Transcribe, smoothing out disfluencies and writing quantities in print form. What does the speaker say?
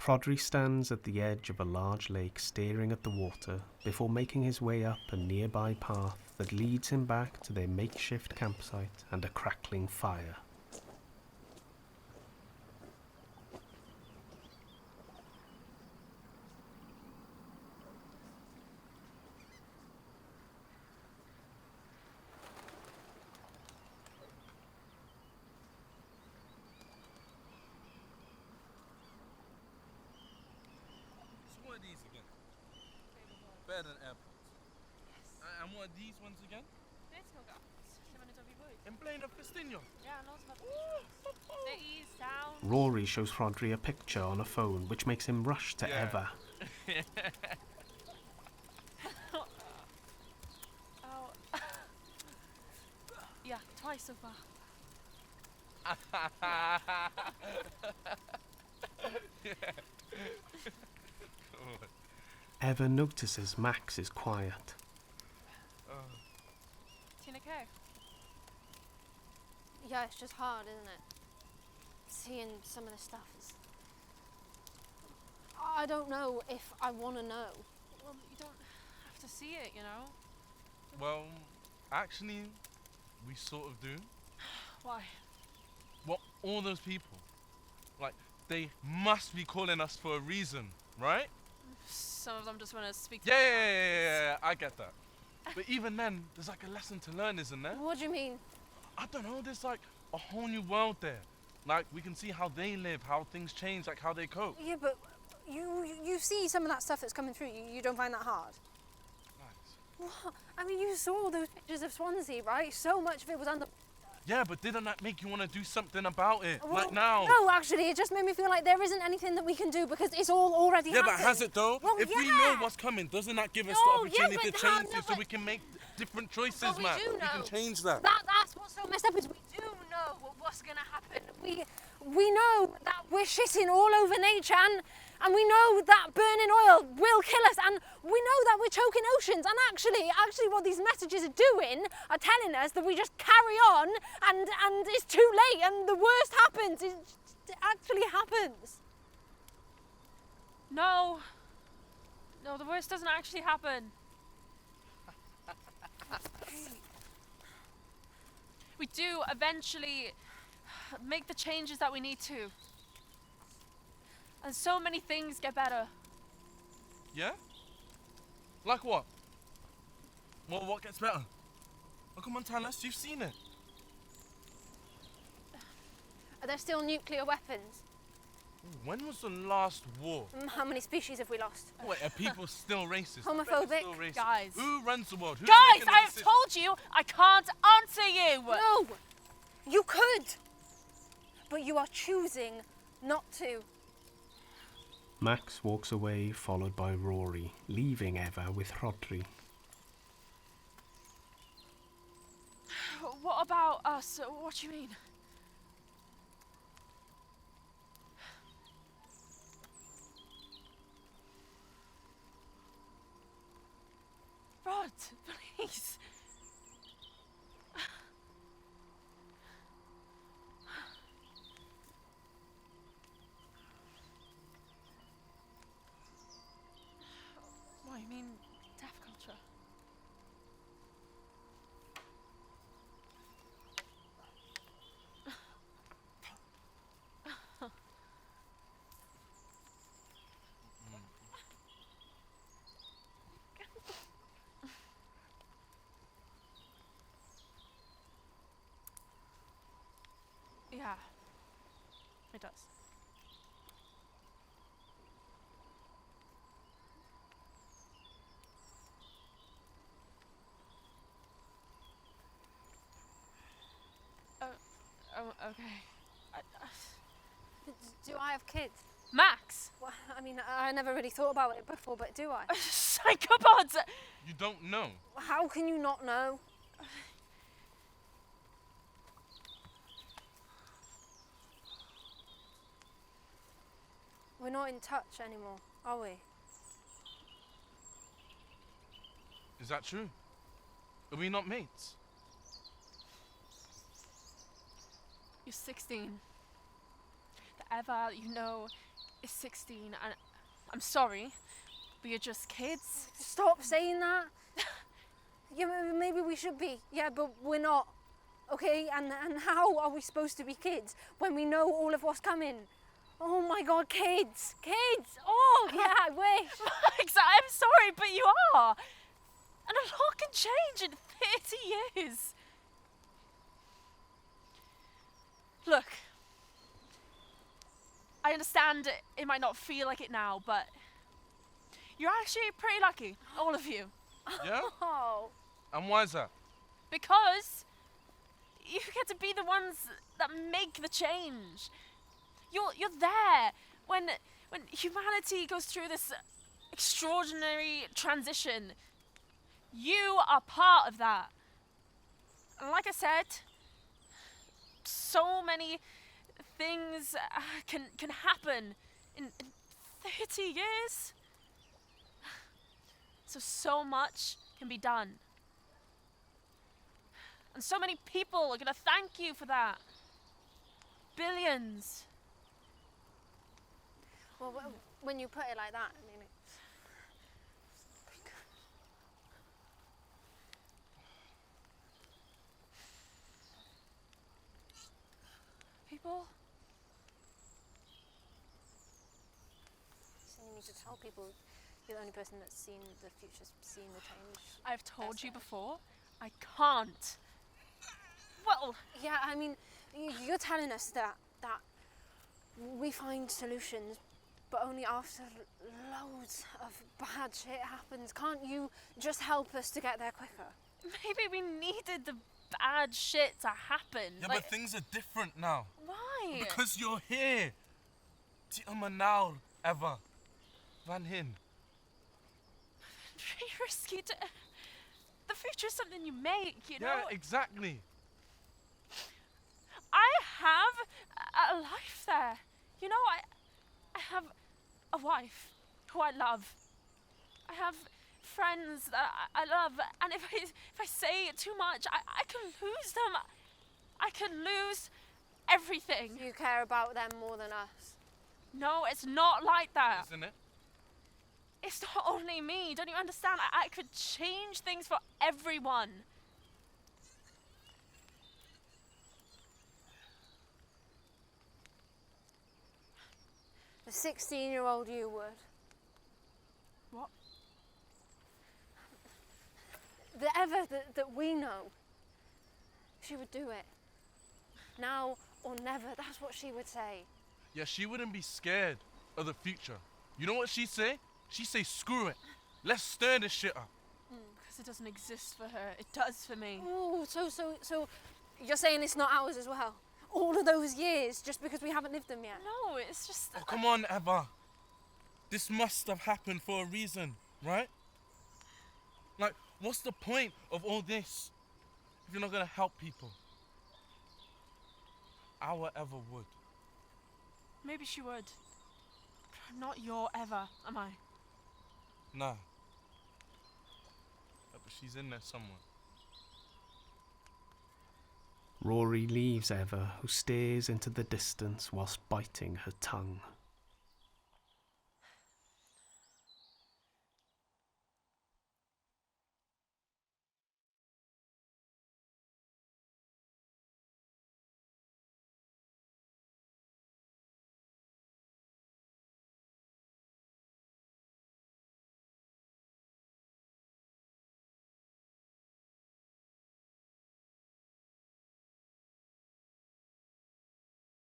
Rhodri stands at the edge of a large lake staring at the water before making his way up a nearby path that leads him back to their makeshift campsite and a crackling fire. Better than airports. Yes. And what are these ones again? In Blaenau, Ffestiniog. Yeah, I know about cities, sound. Rory shows Rhodri a picture on a phone, which makes him rush to Eva. Oh. Yeah, twice so far. Eva notices Max is quiet. Tina okay? Yeah, it's just hard, isn't it? Seeing some of the stuff is... I don't know if I want to know. Well, you don't have to see it, you know? Well, actually, we sort of do. Why? Well, all those people, like, they must be calling us for a reason, right? Some of them just want to speak to Yeah, I get that. But even then, there's like a lesson to learn, isn't there? What do you mean? I don't know, there's like a whole new world there. Like, we can see how they live, how things change, like how they cope. Yeah, but you see some of that stuff that's coming through, you don't find that hard? Nice. What? I mean, you saw those pictures of Swansea, right? So much of it was under... Yeah, but didn't that make you want to do something about it? Well, like now? No, actually, it just made me feel like there isn't anything that we can do because it's all already happened. Yeah, but has it though? Well, if we know what's coming, doesn't that give us the opportunity to change it so we can make different choices, But we man? do know. We can change that. That's what's so messed up is we do know what's going to happen. We know that we're shitting all over nature and we know that burning oil will kill us and we know that we're choking oceans and actually what these messages are doing are telling us that we just carry on and it's too late and the worst happens. It actually happens. No, the worst doesn't actually happen. We do eventually make the changes that we need to. And so many things get better. Yeah? Like what? Well, what gets better? Oh, come on, tell us. You've seen it. Are there still nuclear weapons? When was the last war? How many species have we lost? Wait, are people still racist? Homophobic? Still racist? Guys. Who runs the world? Who's Guys, making the I have decisions? told you I can't answer you! No! You could! But you are choosing not to. Max walks away, followed by Rory, leaving Eva with Rhodri. What about us? What do you mean? Rod, please. What, you mean deaf culture? Yeah, it does. Oh, okay. Do I have kids? Max! Well, I mean, I never really thought about it before, but do I? Psychopods! You don't know. How can you not know? We're not in touch anymore, are we? Is that true? Are we not mates? You're 16. The Eva you know is 16 and I'm sorry, but you're just kids. Stop saying that. Yeah, maybe we should be. Yeah, but we're not. Okay, and how are we supposed to be kids when we know all of what's coming? Oh my God, kids! Kids! Oh, yeah, I wish. Max, I'm sorry, but you are. And a lot can change in 30 years. Look, I understand it might not feel like it now, but you're actually pretty lucky, all of you. Yeah? Oh. And why is that? Because you get to be the ones that make the change. You're there when humanity goes through this extraordinary transition. You are part of that. And like I said, so many things can happen in 30 years. So much can be done. And so many people are going to thank you for that. Billions. Well, when you put it like that, I mean, People? so you need to tell people you're the only person that's seen the future, seen the change. I've told you before, I can't. Well, Yeah, I mean, you're telling us that we find solutions, but only after loads of bad shit happens. Can't you just help us to get there quicker? maybe we needed the bad shit to happen. Yeah, like, but things are different now. why? Because you're here. Ti yma nawr, Eva. Fan hyn. It's really risky to... The future is something you make, you know? Yeah, exactly. I have a life there. You know, I have a wife who I love. I have friends that I love, and if I say too much, I can lose them. I can lose everything. You care about them more than us. No, it's not like that. Isn't it? It's not only me. Don't you understand? I could change things for everyone. The 16-year-old you would. What? The Eva that we know, she would do it. Now or never, that's what she would say. Yeah, she wouldn't be scared of the future. You know what she'd say? She'd say, screw it. Let's stir this shit up. Because it doesn't exist for her. It does for me. Ooh, so you're saying it's not ours as well? All of those years just because we haven't lived them yet? No, it's just... Oh, come on, Eva. This must have happened for a reason, right? Like, what's the point of all this if you're not going to help people? Our Eva would. Maybe she would. But I'm not your Eva, am I? Nah. Yeah, but she's in there somewhere. Rory leaves Eva, who stares into the distance whilst biting her tongue.